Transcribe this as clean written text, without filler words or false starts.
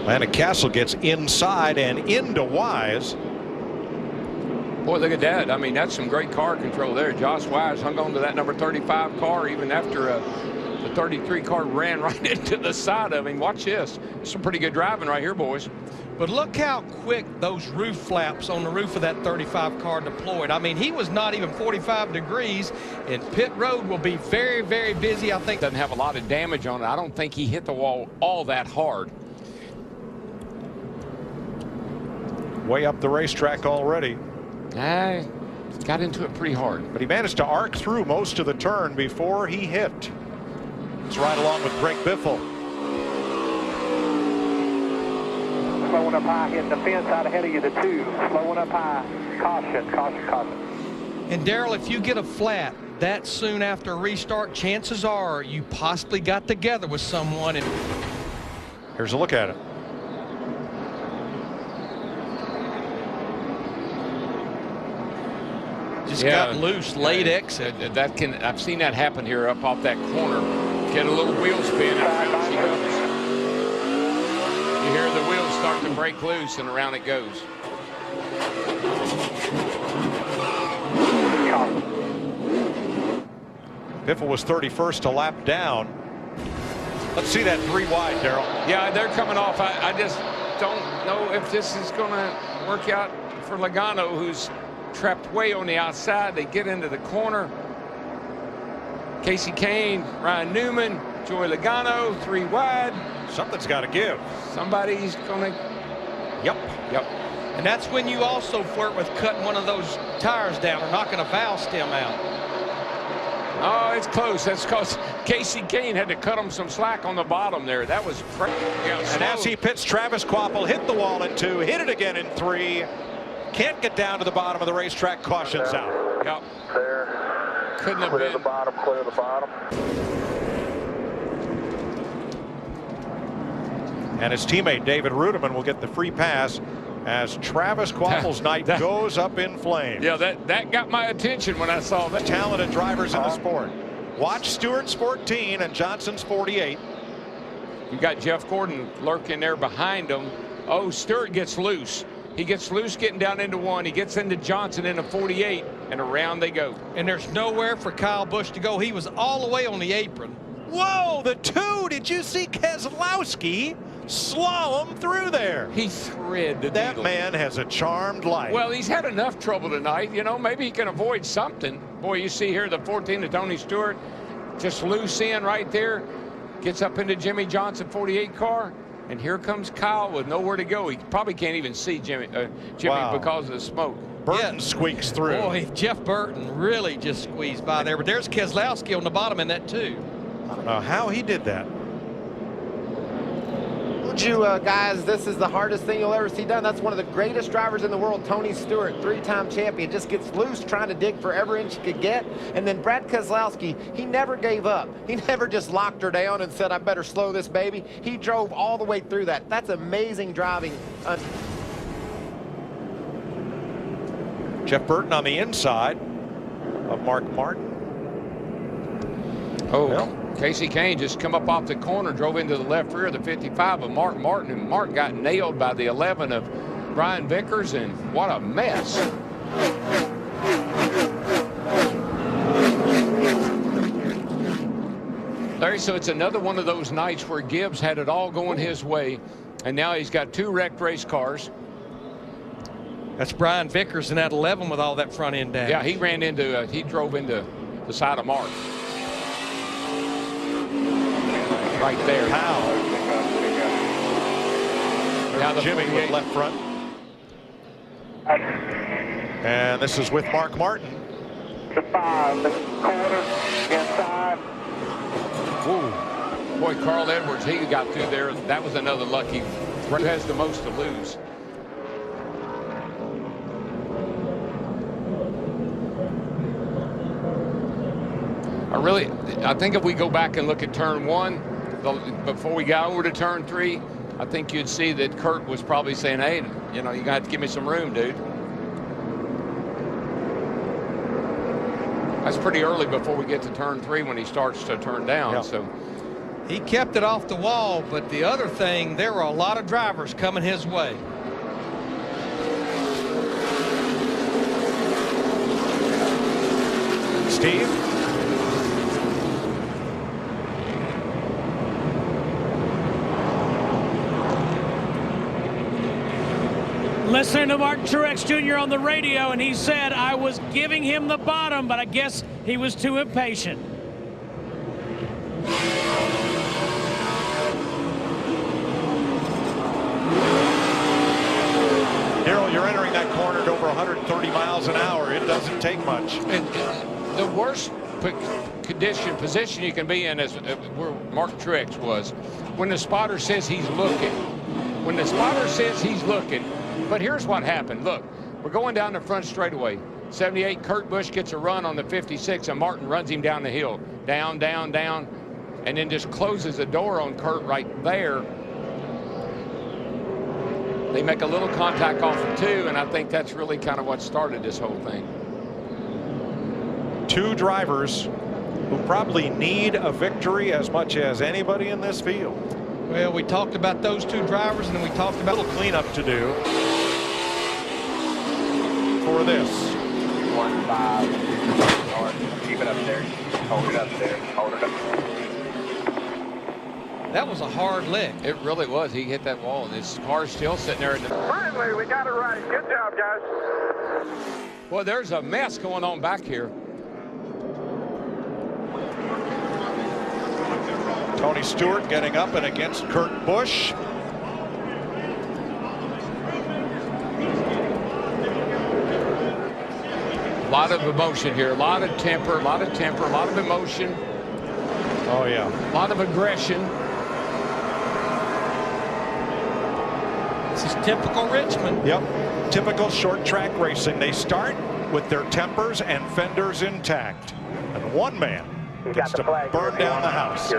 Atlantic Castle gets inside and into Wise. Boy, look at that. I mean, that's some great car control there. Josh Wise hung on to that number 35 car even after the 33 car ran right into the side of him. Watch this. Some pretty good driving right here, boys. But look how quick those roof flaps on the roof of that 35 car deployed. I mean, he was not even 45 degrees, and pit road will be very, very busy. I think doesn't have a lot of damage on it. I don't think he hit the wall all that hard. Way up the racetrack already. Got into it pretty hard. But he managed to arc through most of the turn before he hit. It's right along with Greg Biffle. Slowing up high, hitting the fence out ahead of you, the 2. Slowing up high. Caution, caution, caution. And Darrell, if you get a flat that soon after a restart, chances are you possibly got together with someone. And here's a look at it. Just got loose, late exit. I've seen that happen here up off that corner. Get a little wheel spin and around she goes. You hear the wheels start to break loose and around it goes. Biffle was 31st a lap down. Let's see that 3 wide, Darrell. Yeah, they're coming off. I just don't know if this is going to work out for Logano, who's trapped way on the outside. They get into the corner. Casey Kane, Ryan Newman, Joey Logano, 3 wide. Something's got to give. Somebody's going to. Yep. And that's when you also flirt with cutting one of those tires down or knocking a valve stem out. Oh, it's close. That's because Casey Kane had to cut him some slack on the bottom there. That was crazy. And as he pits, Travis Kvapil hit the wall at 2, hit it again in 3. Can't get down to the bottom of the racetrack. Cautions out. Yep. There. Couldn't have Clear been. the bottom, clear the bottom. And his teammate David Rudiman will get the free pass as Travis Kvapil's night goes up in flames. Yeah, that got my attention when I saw that. Talented drivers in the sport. Watch Stewart's 14 and Johnson's 48. You got Jeff Gordon lurking there behind him. Oh, Stewart gets loose. He gets loose getting down into 1. He gets into Johnson into 48, and around they go. And there's nowhere for Kyle Busch to go. He was all the way on the apron. Whoa, the 2. Did you see Keselowski slalom through there? He threaded the That needle. man has a charmed life. Well, he's had enough trouble tonight. You know, maybe he can avoid something. Boy, you see here the 14 to Tony Stewart. Just loose in right there. Gets up into Jimmy Johnson 48 car. And here comes Kyle with nowhere to go. He probably can't even see Jimmy Wow. because of the smoke. Burton squeaks through. Boy, Jeff Burton really just squeezed by there. But there's Keselowski on the bottom in that too. I don't know how he did that. Told you guys, this is the hardest thing you'll ever see done. That's one of the greatest drivers in the world, Tony Stewart, 3-time champion, just gets loose trying to dig for every inch he could get. And then Brad Keselowski, he never gave up. He never just locked her down and said, I better slow this baby. He drove all the way through that. That's amazing driving. Jeff Burton on the inside of Mark Martin. Oh, Well. Casey Kane just come up off the corner, drove into the left rear of the 55 of Mark Martin, and Mark got nailed by the 11 of Brian Vickers, and what a mess. Larry, so it's another one of those nights where Gibbs had it all going his way, and now he's got 2 wrecked race cars. That's Brian Vickers in that 11 with all that front end damage. Yeah, he drove into the side of Mark. Right there. Powell. Now the Jimmy 48. with left front. And this is with Mark Martin. The 5, the corner, inside. Whoa. Boy, Carl Edwards, he got through there. That was another lucky. Who has the most to lose? I think if we go back and look at turn 1, before we got over to turn 3, I think you'd see that Kurt was probably saying, hey, you know, you're going to have to give me some room, dude. That's pretty early before we get to turn 3 when he starts to turn down. Yeah. So He kept it off the wall, but the other thing, there were a lot of drivers coming his way. Steve? Listening to Martin Truex Jr. on the radio, and he said I was giving him the bottom, but I guess he was too impatient. Darrell, you're entering that corner at over 130 miles an hour. It doesn't take much. And the worst position you can be in is where Martin Truex was. When the spotter says he's looking. When the spotter says he's looking. But here's what happened. Look, we're going down the front straightaway. 78, Kurt Busch gets a run on the 56, and Martin runs him down the hill. Down, down, down, and then just closes the door on Kurt right there. They make a little contact off of 2, and I think that's really kind of what started this whole thing. Two drivers who probably need a victory as much as anybody in this field. Well, we talked about those two drivers, and then we talked about a little cleanup to do for this. 1-5 north. Keep it up there. Hold it up there. Hold it up. that was a hard lick. It really was. He hit that wall, and his car's still sitting there. Finally, we got it right. Good job, guys. Well, there's a mess going on back here. Tony Stewart getting up and against Kurt Busch. A lot of emotion here, a lot of temper, a lot of emotion. Oh, yeah. A lot of aggression. This is typical Richmond. Yep. Typical short track racing. They start with their tempers and fenders intact. And one man gets to burn down the house.